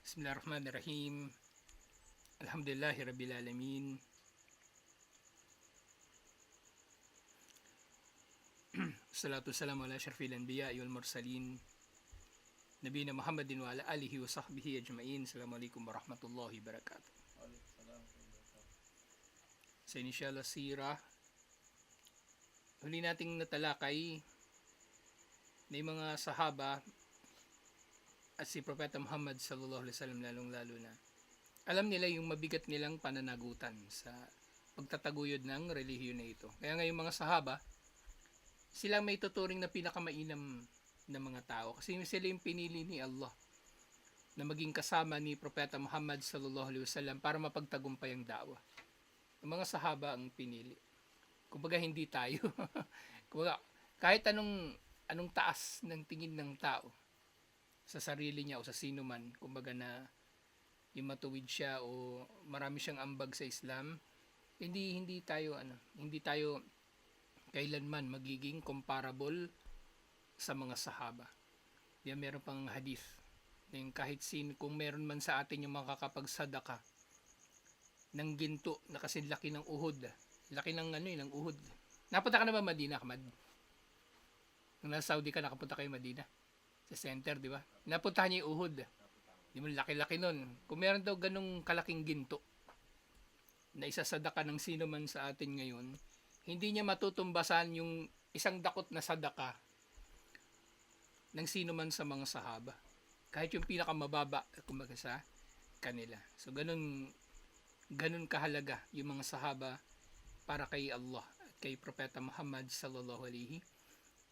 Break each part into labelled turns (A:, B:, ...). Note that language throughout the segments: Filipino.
A: Bismillahirrahmanirrahim. Alhamdulillahi Rabbil Alamin. Salatu wassalamu ala asyrafil anbiya wal mursalin. Nabiyina Muhammadin wa ala alihi wa sahbihi ajma'in. Assalamualaikum warahmatullahi wabarakatuh. Sa inisyal sira, huli nating natalakay na yung mga sahaba at si Propeta Muhammad sallallahu alaihi wasallam lalong-lalo na alam nila yung mabigat nilang pananagutan sa pagtataguyod ng relihiyon na ito. Kaya ngayong mga sahaba, sila may tuturing na pinakamainam na mga tao kasi sila yung pinili ni Allah na maging kasama ni Propeta Muhammad sallallahu alaihi wasallam para mapagtagumpay ang da'wa. Ang mga sahaba ang pinili. Kumbaga hindi tayo. Kumbaga kahit anong taas ng tingin ng tao sa sarili niya o sa sino man, kumbaga na yung matuwid siya o marami siyang ambag sa Islam, hindi tayo kailanman magiging comparable sa mga sahaba. Yan, meron pang hadith na yung kahit kung meron man sa atin yung makakapagsadaka ng ginto na kasi laki ng Uhud, laki ng ng Uhud. Napunta ka na ba Madina, Ahmad? Nung nasa Saudi ka, nakapunta kayo Madina sa center, di ba? Napuntahan niya yung Uhud. Di mo, laki-laki nun. Kung meron daw ganung kalaking ginto na isasadaka ng sino man sa atin ngayon, hindi niya matutumbasan yung isang dakot na sadaka ng sino man sa mga sahaba. Kahit yung pinakamababa, kumbaga sa kanila. So, ganun kahalaga yung mga sahaba para kay Allah at kay Propeta Muhammad sallallahu alaihi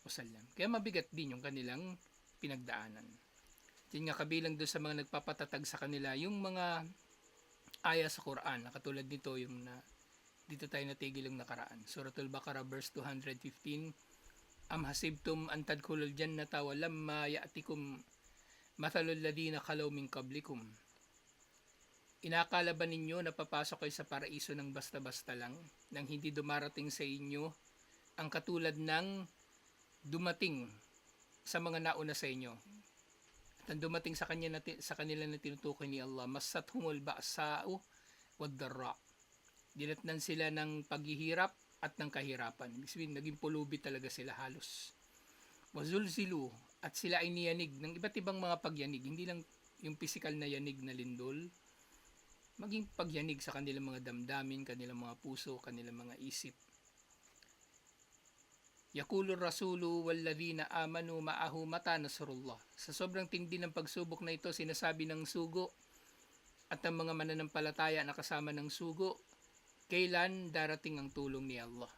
A: wasallam. Kaya mabigat din yung kanilang pinagdaanan. Yan nga, kabilang doon sa mga nagpapatatag sa kanila yung mga aya sa Quran na katulad nito yung na dito tayo natigil yung nakaraan. Suratul Baqarah verse 215. Am hasibtum an tadkhulul jannata wa lamma ya'tikum mathalul ladina khalaw min qablikum. Inakala ba ninyo na papasok kayo sa paraiso ng basta-basta lang nang hindi dumarating sa inyo ang katulad ng dumating sa mga nauna sa inyo? At ang dumating sa kanila na tinutukoy ni Allah, masathumul ba'sa'u wad-dharra. Dinatnan sila ng paghihirap at ng kahirapan. Ibig sabihin, naging pulubi talaga sila halos. Wazulzilu, at sila ay niyanig ng iba't ibang mga pagyanig, hindi lang yung physical na yanig na lindol, maging pagyanig sa kanilang mga damdamin, kanilang mga puso, kanilang mga isip. Yaqulur rasulu walladhina amanu ma'ahu mata nasrullah. Sa sobrang tindi ng pagsubok na ito, sinasabi ng sugo at ang mga mananampalataya na kasama ng sugo, kailan darating ang tulong ni Allah.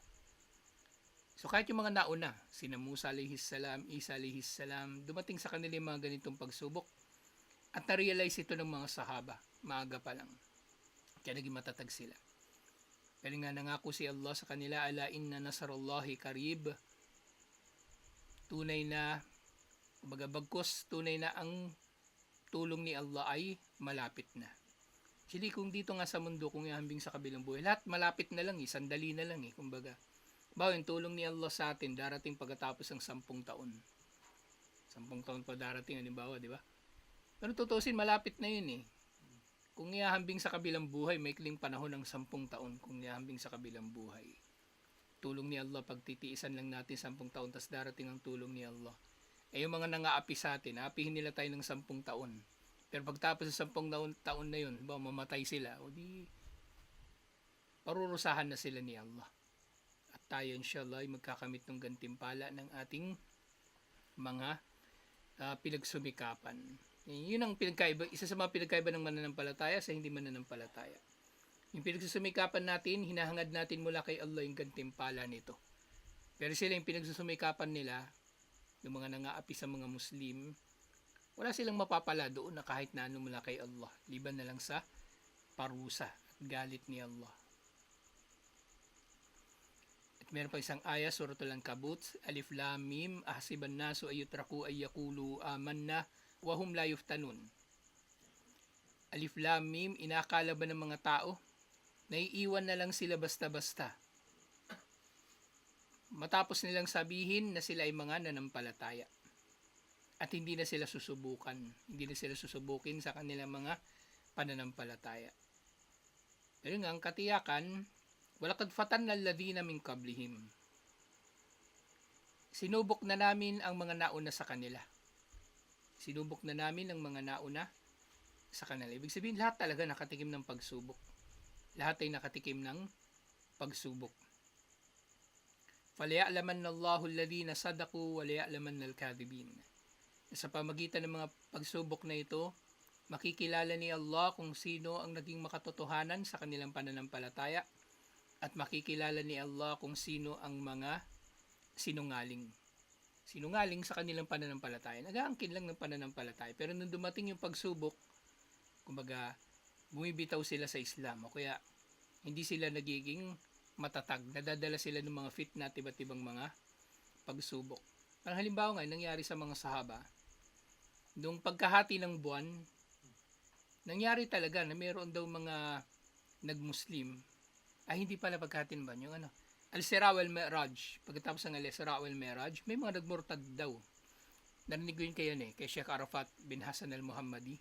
A: So kahit yung mga nauna, sina Musa alayhis salam, Isa alayhis salam, dumating sa kanila yung mga ganitong pagsubok at na-realize ito ng mga sahaba, maaga pa lang. Kaya naging matatag sila. Pero nga nangako si Allah sa kanila, ala inna nasrullahi qarib. Tunay na, bagkus, tunay na ang tulong ni Allah ay malapit na. Actually, kung dito nga sa mundo, kung ihambing sa kabilang buhay, lahat malapit na lang sandali na lang kumbaga. Bawa yung tulong ni Allah sa atin, darating pagkatapos ng 10 taon. 10 taon pa darating, halimbawa, di ba? Pero tutusin, malapit na yun Kung ihambing sa kabilang buhay, may ikling panahon ng 10 taon kung ihambing sa kabilang buhay. Tulong ni Allah, pagtitiisan lang natin 10 taon, tas darating ang tulong ni Allah. Yung mga nangaapi sa atin, aapihin nila tayo ng 10 taon. Pero pagtapos sa 10 taon na yun, mamatay sila, o di parurusahan na sila ni Allah. At tayo inshallah ay magkakamit ng gantimpala ng ating mga pinagsumikapan. Yun ang pinagkaiba, isa sa mga pinagkaiba ng mananampalataya sa hindi mananampalataya. Yung pinagsusumikapan natin, hinahangad natin mula kay Allah yung gantimpala nito. Pero sila yung pinagsusumikapan nila, yung mga nangaapi sa mga Muslim, wala silang mapapala doon na kahit na ano mula kay Allah. Liban na lang sa parusa at galit ni Allah. At meron pa isang aya, Suratul Ankabut, Alif Lam Mim, ahsiban nasu ayutraku ayyakulu amanna wa hum la yuftanun. Alif Lam Mim, inakala ba ng mga tao naiiwan na lang sila basta-basta matapos nilang sabihin na sila ay mga nanampalataya? at hindi na sila susubukan. Hindi na sila susubukin sa kanilang mga pananampalataya. Pero nga, ang katiyakan, walakad fatanna alladhina min qablihim. Sinubok na namin ang mga nauna sa kanila. Sinubok na namin ang mga nauna sa kanila. Ibig sabihin, lahat talaga nakatikim ng pagsubok. Lahat ay nakatikim ng pagsubok. فَلَيَعْلَمَنَّ اللَّهُ الَّذِينَ صَدَقُوا وَلَيَعْلَمَنَّ الْكَاذِبِينَ. Sa pamagitan ng mga pagsubok na ito, makikilala ni Allah kung sino ang naging makatotohanan sa kanilang pananampalataya at makikilala ni Allah kung sino ang mga sinungaling. Sinungaling sa kanilang pananampalataya. Nag-aangkin lang ng pananampalataya. Pero nung dumating yung pagsubok, kumbaga, bumibitaw sila sa Islam. O kaya, hindi sila nagiging matatag. Nadadala sila ng mga fitna at iba't ibang mga pagsubok. Parang halimbawa nga, nangyari sa mga sahaba, nung pagkahati ng buwan, nangyari talaga na meron daw mga nag-Muslim, ay hindi pala pagkahati ng buwan, yung Al-Isra wal Mi'raj. Pagkatapos ng Al-Isra wal Mi'raj, may mga nagmurtad daw. Narinig ko yun kay Sheikh Arafat bin Hassan al-Muhammadi.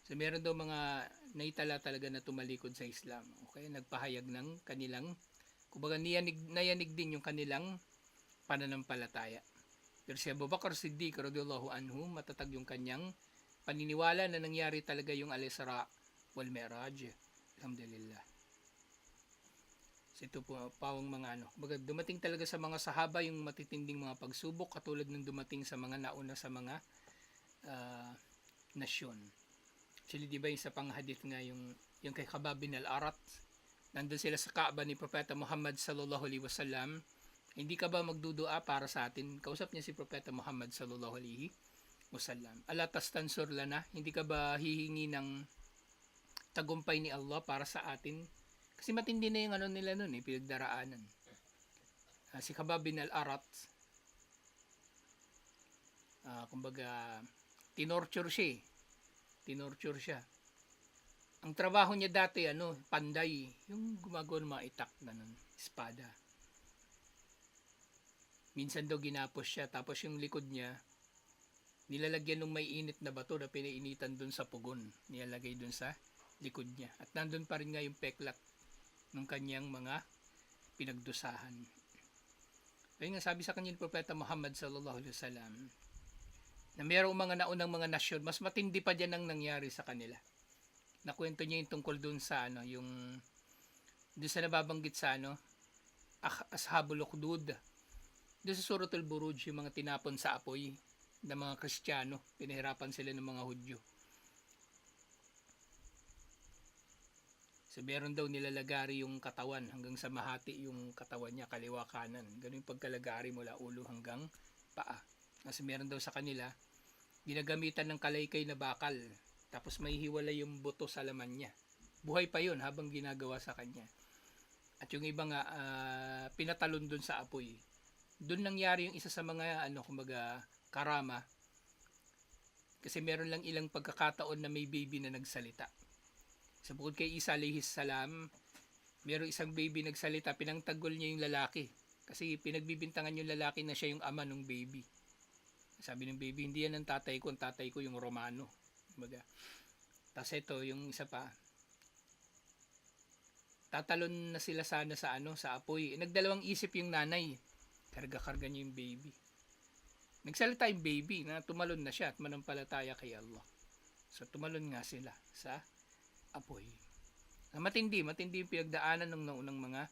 A: So meron daw mga naitala talaga na tumalikod sa Islam. Okay, nagpahayag ng kanilang, kumbaga nayanig din yung kanilang pananampalataya. Pero si Abu Bakr Siddiq radhiyallahu anhu, matatag yung kanyang paniniwala na nangyari talaga yung Al-Isra wal Mi'raj. Alhamdulillah. So ito po pawang mga kumbaga dumating talaga sa mga sahaba yung matitinding mga pagsubok katulad ng dumating sa mga nauna sa mga nasyon. Actually, di ba yung sa panghadith nga yung kay Khabbab bin al-Arat, nandun sila sa Kaaba ni Propeta Muhammad sallallahu alaihi wasallam. Hindi ka ba magdudua para sa atin? Kausap niya si Propeta Muhammad sallallahu alaihi wasallam. Ala tastansur lana, hindi ka ba hihingi ng tagumpay ni Allah para sa atin? Kasi matindi na yung nila nun pinagdaraanan. Si Khabbab bin al-Arat, kumbaga, tinorture siya. Ang trabaho niya dati, panday, yung gumagawa ng mga itak na espada. Minsan daw ginapos siya, tapos yung likod niya, nilalagyan ng may init na bato na pinainitan dun sa pugon. Nilalagay dun sa likod niya. At nandun pa rin nga yung peklat ng kanyang mga pinagdusahan. Kaya nga sabi sa kanya ni Propeta Muhammad sallallahu alaihi wasallam, na mayroong mga naunang mga nasyon, mas matindi pa dyan ang nangyari sa kanila. Nakwento niya yung tungkol dun sa yung dun sa nababanggit sa Ashabul Ukhdud. Doon sa Suratul Buruj, yung mga tinapon sa apoy ng mga Kristiyano, pinahirapan sila ng mga Hudyo. So meron daw nilalagari yung katawan hanggang sa mahati yung katawan niya, kaliwa kanan. Ganun yung pagkalagari mula ulo hanggang paa. Kasi meron daw sa kanila, ginagamitan ng kalaykay na bakal, tapos may hiwalay yung buto sa laman niya. Buhay pa yun habang ginagawa sa kanya. At yung iba nga, pinatalon dun sa apoy. Doon nangyari yung isa sa mga kumbaga karama, kasi meron lang ilang pagkakataon na may baby na nagsalita. Sa bukod kay Isa alayhis salam, meron isang baby nagsalita, pinangtanggol niya yung lalaki kasi pinagbibintangan yung lalaki na siya yung ama ng baby. Sabi ng baby, hindi yan ang tatay ko yung Romano. Kumbaga, tapos ito yung isa pa, tatalon na sila sana sa sa apoy. Nagdalawang isip yung nanay, karga-karga niya yung baby. Nagsalita yung baby na tumalon na siya at manampalataya kay Allah. So tumalon nga sila sa apoy. Matindi yung pinagdaanan ng naunang mga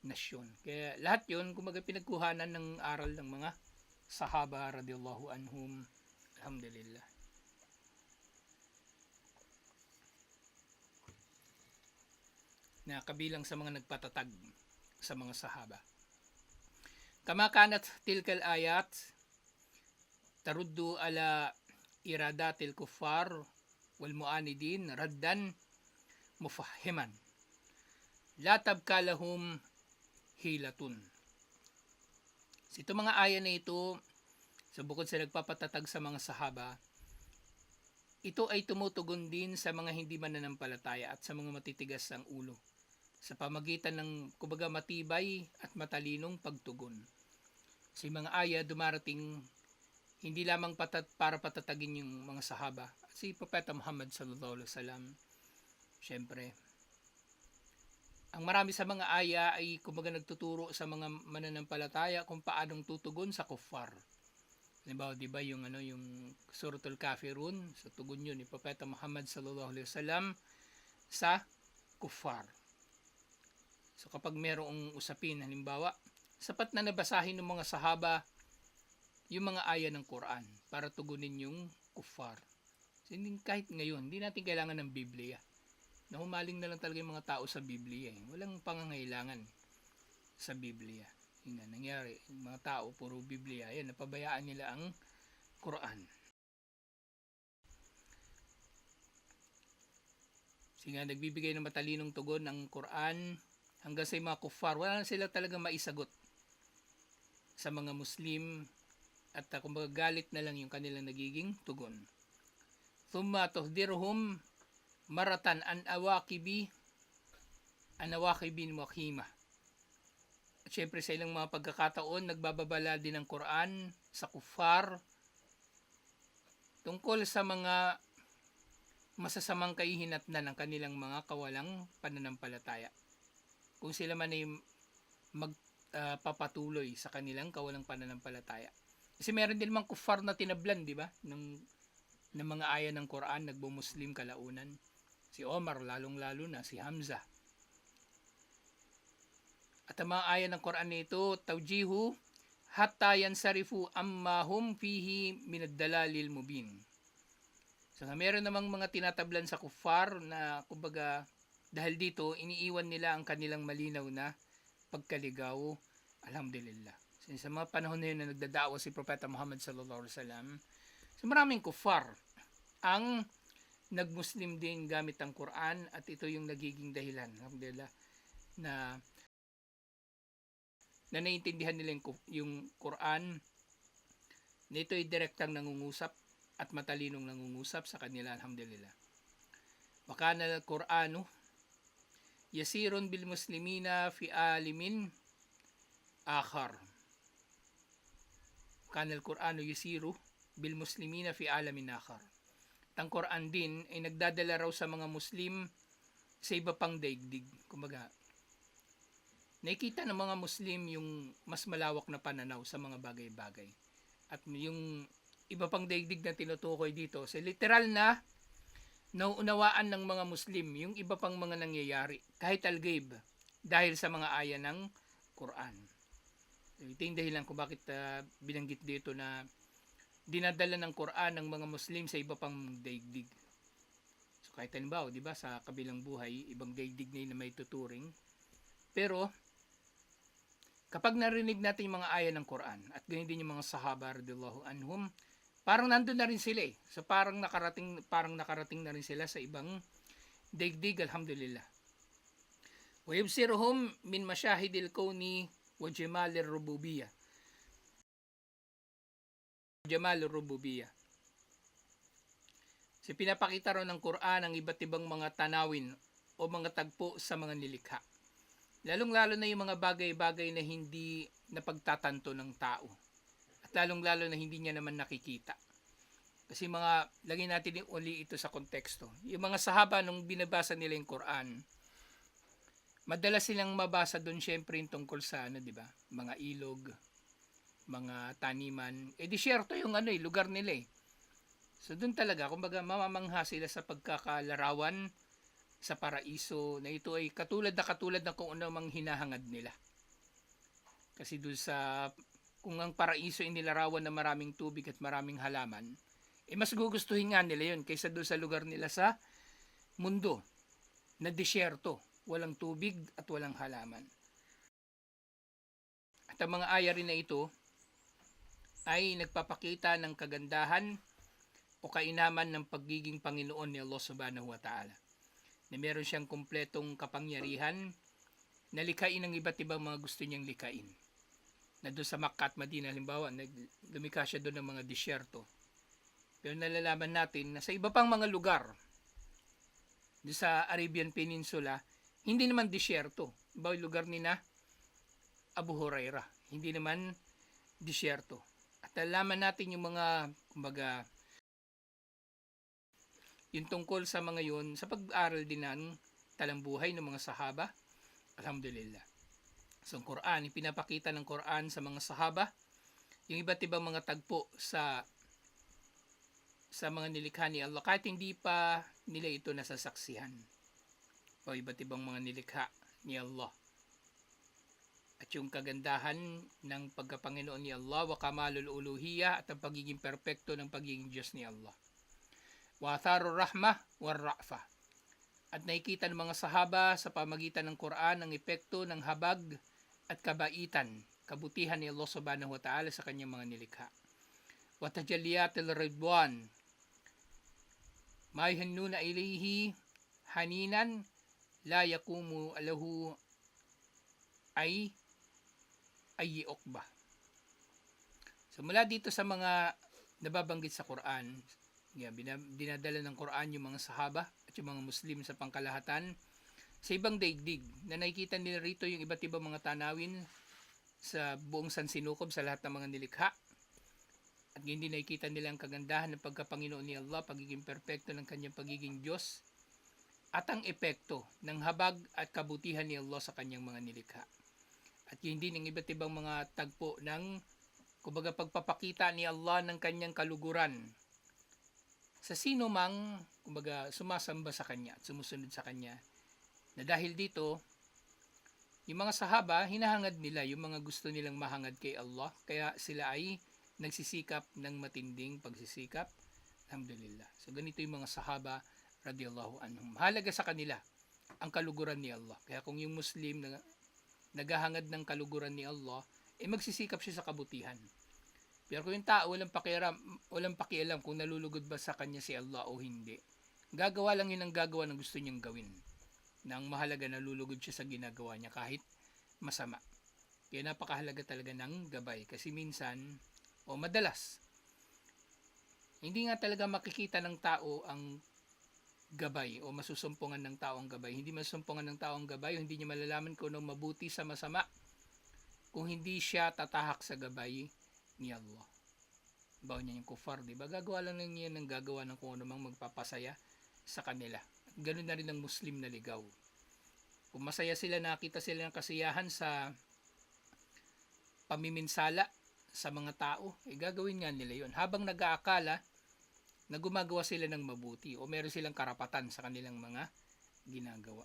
A: nasyon. Kaya lahat yun, kumbaga pinagkuhanan ng aral ng mga sahaba radiyallahu anhum. Alhamdulillah. Na kabilang sa mga nagpatatag sa mga sahaba. Kama kanat tilkal ayat taruddu ala iradatil kuffar wal mu'anidin raddan mufahiman la tabka lahum hilatun. Ito mga aya na ito, sa bukod sa nagpapatatag sa mga sahaba, ito ay tumutugon din sa mga hindi mananampalataya at sa mga matitigas ang ulo sa pamagitan ng kumbaga matibay at matalinong pagtugon. Sa mga aya dumarating Hindi lamang para patatagin yung mga sahaba. Si Propeta Muhammad sallallahu alaihi wasallam, syempre, ang marami sa mga aya ay kumbaga nagtuturo sa mga mananampalataya kung paanong tutugon sa kuffar. Halimbawa, 'di ba yung Suratul Kafirun, sa tugon yun ni Propeta Muhammad sallallahu alaihi wasallam sa kuffar. So kapag merong usapin, halimbawa, sapat na nabasahin ng mga sahaba yung mga aya ng Quran para tugunin yung kuffar. So, kahit ngayon, hindi natin kailangan ng Biblia. Nahumaling na lang talaga yung mga tao sa Biblia. Walang pangangailangan sa Biblia. Yun na nangyari. Yung mga tao, puro Biblia. Yan, napabayaan nila ang Quran. Sige, nagbibigay ng matalinong tugon ng Quran hanggang sa mga kuffar. Wala na sila talaga maisagot sa mga Muslim at kumbaga galit na lang yung kanilang nagiging tugon. Thumma tuhdirhum maratan an awakibi mukhima. At syempre sa ilang mga pagkakataon, nagbababala din ng Quran sa kuffar tungkol sa mga masasamang kahihinatnan ng kanilang mga kawalang pananampalataya. Kung sila man ay magpapatuloy sa kanilang kawalang pananampalataya. Kasi meron din mga kuffar na tinablan, di ba? Ng mga aya ng Quran, nagbo-Muslim kalaunan. Si Omar, lalong-lalo na, si Hamza. At ang mga aya ng Quran nito, tawjihu hatta yansarifu amma hum fihi minad-dalalil mubin. So, meron namang mga tinatablan sa kuffar na, kumbaga, dahil dito, iniiwan nila ang kanilang malinaw na pagkaligaw. Alhamdulillah. So, sa mga panahon na yun na nagdadawa si Propeta Muhammad sallallahu alaihi wasallam, so maraming kuffar ang nagmuslim din gamit ang Quran at ito yung nagiging dahilan, alhamdulillah, na naiintindihan nila yung Quran na ito ay direktang nangungusap at matalinong nangungusap sa kanila, alhamdulillah. Wakana al-Quranu yasirun bil muslimina fi alimin akhar. Wakana al-Quranu yasiru bil muslimina fi alamin akhar. Ang Quran din ay nagdadala raw sa mga Muslim sa iba pang daigdig. Kumbaga, nakikita ng mga Muslim yung mas malawak na pananaw sa mga bagay-bagay. At yung iba pang daigdig na tinutukoy dito, sa literal na nauunawaan ng mga Muslim yung iba pang mga nangyayari, kahit al-ghaib, dahil sa mga aya ng Quran. Ito yung dahilan kung bakit binanggit dito na dinadala ng Quran ng mga Muslim sa iba pang daigdig. So kahit halimbawa, di ba, sa kabilang buhay, ibang daigdig na may tuturing. Pero kapag narinig natin yung mga aya ng Quran at ganyan din yung mga sahaba radhiyallahu anhum, parang nandun na rin sila eh. So parang nakarating na rin sila sa ibang daigdig, alhamdulillah. Wa yubsiruhum min masyahidil kauni wa jamalir rububiyyah. Jamal Rububiyah. So pinapakita ron ng Quran ang iba't ibang mga tanawin o mga tagpo sa mga nilikha. Lalong-lalo na yung mga bagay-bagay na hindi napagtatanto ng tao. At lalong-lalo na hindi niya naman nakikita. Kasi lagay natin uli ito sa konteksto. Yung mga sahaba nung binabasa nila yung Quran, madalas silang mabasa doon syempre yung tungkol sa di ba? Mga ilog, mga taniman, disyerto yung lugar nila eh. So doon talaga, kumbaga mamamangha sila sa pagkakalarawan sa paraiso na ito ay katulad na kung ano mang hinahangad nila. Kasi doon kung ang paraiso ay nilarawan na maraming tubig at maraming halaman, mas gugustuhin nga nila yun kaysa doon sa lugar nila sa mundo na disyerto, walang tubig at walang halaman. At ang mga aya rin na ito ay nagpapakita ng kagandahan o kainaman ng pagiging Panginoon ni Allah subhanahu wa ta'ala. Na meron siyang kumpletong kapangyarihan na likhain ang iba't ibang mga gusto niyang likhain. Na doon sa Makkah at Madina, halimbawa, lumikha siya doon ng mga disyerto. Pero nalalaman natin na sa iba pang mga lugar, doon sa Arabian Peninsula, hindi naman disyerto. Halimbawa, lugar ni na Abu Hurairah, hindi naman disyerto. At nalaman natin yung mga, kumbaga, yung tungkol sa mga yun, sa pag-aaral din ng talambuhay ng mga sahaba. Alhamdulillah. So, ang Quran, ipinapakita ng Quran sa mga sahaba, yung iba't ibang mga tagpo sa mga nilikha ni Allah, kahit hindi pa nila ito nasasaksihan. O iba't ibang mga nilikha ni Allah. At yung kagandahan ng pagkapanginoon ni Allah, wa kamalul uluhiyah, at ang pagiging perpekto ng pagiging Diyos ni Allah. Wa atharur rahmah war ra'fah. At nakikita ng mga sahaba sa pamagitan ng Quran ang epekto ng habag at kabaitan, kabutihan ni Allah subhanahu wa ta'ala sa kanyang mga nilikha. Wa tajalliyatil ridwan, ma yuhannuna ilayhi haninan la yaqumu lahu ay uqba. So mula dito sa mga nababanggit sa Quran, dinadala ng Quran yung mga sahaba at yung mga Muslim sa pangkalahatan sa ibang daigdig, na nakikita nila rito yung iba't ibang mga tanawin sa buong sansinukob sa lahat ng mga nilikha. At hindi nakikita nila ang kagandahan ng pagkapanginoon ni Allah, pagiging perpekto ng kanyang pagiging Diyos, at ang epekto ng habag at kabutihan ni Allah sa kanyang mga nilikha. At yun din ang iba't ibang mga tagpo ng, kumbaga, pagpapakita ni Allah ng kanyang kaluguran sa sino mang, kumbaga, sumasamba sa kanya at sumusunod sa kanya. Na dahil dito, yung mga sahaba, hinahangad nila yung mga gusto nilang mahangad kay Allah, kaya sila ay nagsisikap ng matinding pagsisikap. Alhamdulillah. So ganito yung mga sahaba radiyallahu anhum. Mahalaga sa kanila ang kaluguran ni Allah. Kaya kung yung Muslim na naghahangad ng kaluguran ni Allah, magsisikap siya sa kabutihan. Pero kung yung tao walang pakialam kung nalulugod ba sa kanya si Allah o hindi, gagawa lang yun ang gagawa ng gusto niyang gawin. Nang mahalaga, nalulugod siya sa ginagawa niya kahit masama. Kaya napakahalaga talaga ng gabay. Kasi minsan, o madalas, hindi nga talaga makikita ng tao ang gabay o masusumpungan ng tao ang gabay. Hindi masusumpungan ng tao ang gabay o hindi niya malalaman kung anong mabuti sa masama kung hindi siya tatahak sa gabay ni Allah. Bawa niya yung kufar, diba? Gagawa lang niya ng gagawa ng kung ano mang magpapasaya sa kanila. Ganun na rin ang Muslim na ligaw. Kung masaya sila, nakita sila ng kasiyahan sa pamiminsala sa mga tao, gagawin nga nila yun. Habang nag-aakala na gumagawa sila ng mabuti o meron silang karapatan sa kanilang mga ginagawa.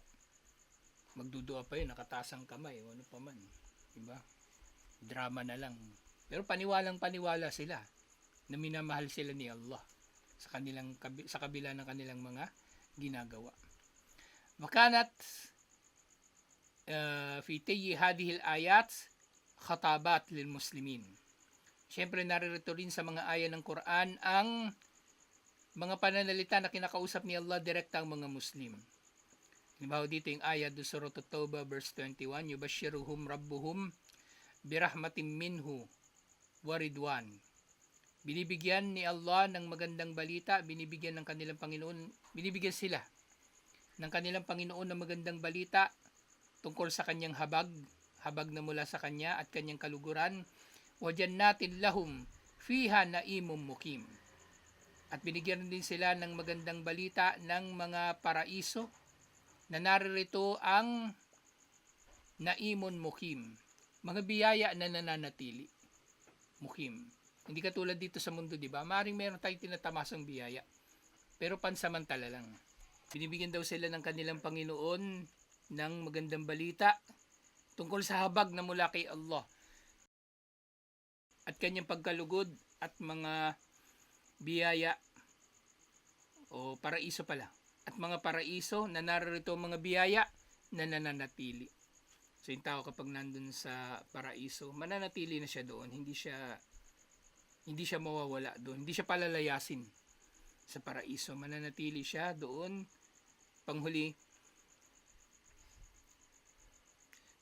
A: Magdudua pa yun, nakataas ang kamay o ano pa man. Diba? Drama na lang. Pero paniwalang-paniwala sila na minamahal sila ni Allah sa kabila ng kanilang mga ginagawa. Makanat fi tayyi hadhihi al-ayat khatabat lil muslimin. Siyempre naririto rin sa mga aya ng Quran ang mga pananalita na kinakausap ni Allah direkta ang mga Muslim. Halimbawa dito yung aya do Surah At-Tawbah verse 21, yubashshiruhum rabbuhum birahmatin minhu wa ridwan. Binibigyan ni Allah ng magandang balita, binibigyan sila ng kanilang Panginoon ng magandang balita tungkol sa kanyang habag na mula sa kanya at kanyang kaluguran. Wa jannatin lahum fiha naimum mukim. At binigyan din sila ng magandang balita ng mga paraiso na naririto ang naimun mukim, mga biyaya na nananatili. Mukim. Hindi katulad dito sa mundo, di ba? Maring meron tayong tinatamasang biyaya, pero pansamantala lang. Binibigyan daw sila ng kanilang Panginoon ng magandang balita tungkol sa habag na mula kay Allah at kanyang pagkalugod at mga biyaya o paraiso pala. At mga paraiso na narito mga biyaya na nananatili. So yung tao kapag nandun sa paraiso, mananatili na siya doon. Hindi siya mawawala doon. Hindi siya palalayasin sa paraiso. Mananatili siya doon. Panghuli,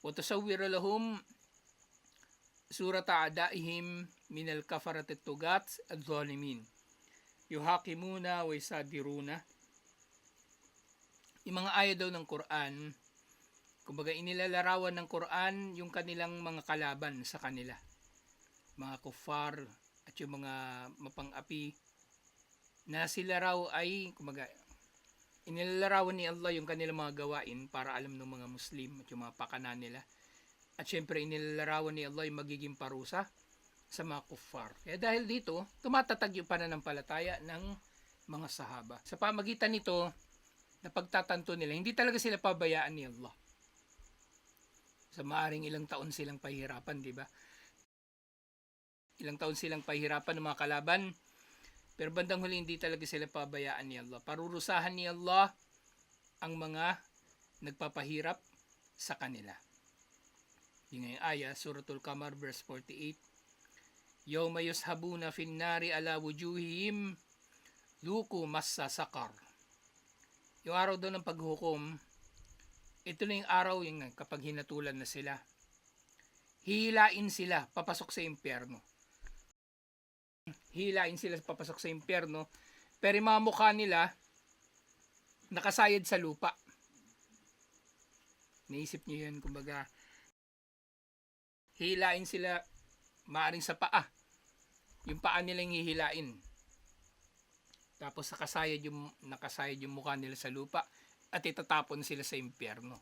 A: wa tusawwiru lahum surata a'daihim minal kafarat at-tugat adh-dhalimin yuhaqimuna wa yusadiruna. Yung mga aya daw ng Quran, kumbaga inilalarawan ng Quran yung kanilang mga kalaban sa kanila, mga kuffar at yung mga mapang-api na sila raw ay kumaga inilalarawan ni Allah yung kanilang mga gawain para alam ng mga Muslim at yung mga pakana nila. At syempre inilalarawan ni Allah yung magiging parusa sa mga kuffar. Kaya dahil dito, tumatatag yung pananampalataya ng mga sahaba. Sa pamagitan nito, na pagtatanto nila, hindi talaga sila pabayaan ni Allah. Sa maaring ilang taon silang pahirapan, di ba? Ilang taon silang pahirapan ng mga kalaban, pero bandang huli hindi talaga sila pabayaan ni Allah. Parurusahan ni Allah ang mga nagpapahirap sa kanila. Yung ngayong aya, Suratul Qamar verse 48. Yawma yushabuna fin nari ala wujuhihim luku massa sakar. Yung araw daw ng paghukom, ito na yung araw yung kapag hinatulan na sila. Hihilain sila papasok sa impyerno. Hihilain sila papasok sa impyerno, pero yung mga mukha nila nakasayad sa lupa. Naisip niyo yun, kumbaga hihilain sila maaring sa paa. Yung paa nila yung hihilain. Tapos nakasayad yung mukha nila sa lupa at itatapon sila sa impyerno.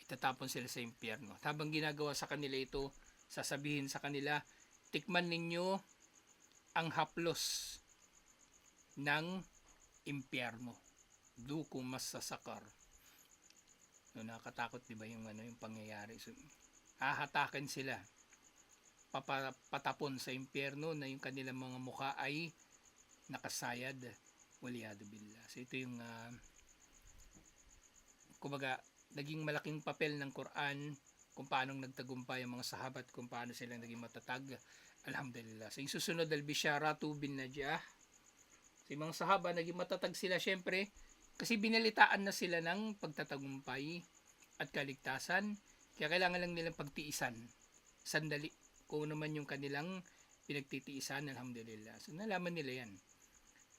A: Itatapon sila sa impyerno. Habang ginagawa sa kanila ito, sasabihin sa kanila, tikman ninyo ang haplos ng impyerno. Duku masasakar. No, nakakatakot, di ba, yung pangyayari. So, hahatakan sila. Patapon sa impyerno na yung kanilang mga mukha ay nakasayad. Waliyadu billah. So, ito yung kumbaga, naging malaking papel ng Quran kung paano nagtagumpay ang mga sahabat, kung paano sila naging matatag. Alhamdulillah. So, yung susunod, al-Bisharatu bin Najah. So, yung mga sahaba, naging matatag sila syempre kasi binalitaan na sila ng pagtatagumpay at kaligtasan. Kaya kailangan lang nilang pagtiisan. Sandali. Kung naman yung kanilang pinagtitiisan, alhamdulillah. So, nalaman nila yan.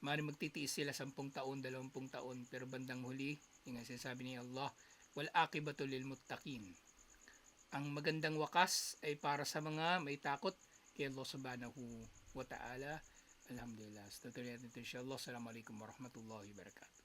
A: Maaaring magtitiis sila 10 taon, 20 taon, pero bandang huli, yung sinasabi ni Allah, wal aqibatu lil muttaqin. Ang magandang wakas ay para sa mga may takot kay Allah subhanahu wa ta'ala. Alhamdulillah. So, tutuloy natin ito insyaAllah. Assalamualaikum warahmatullahi wabarakatuh.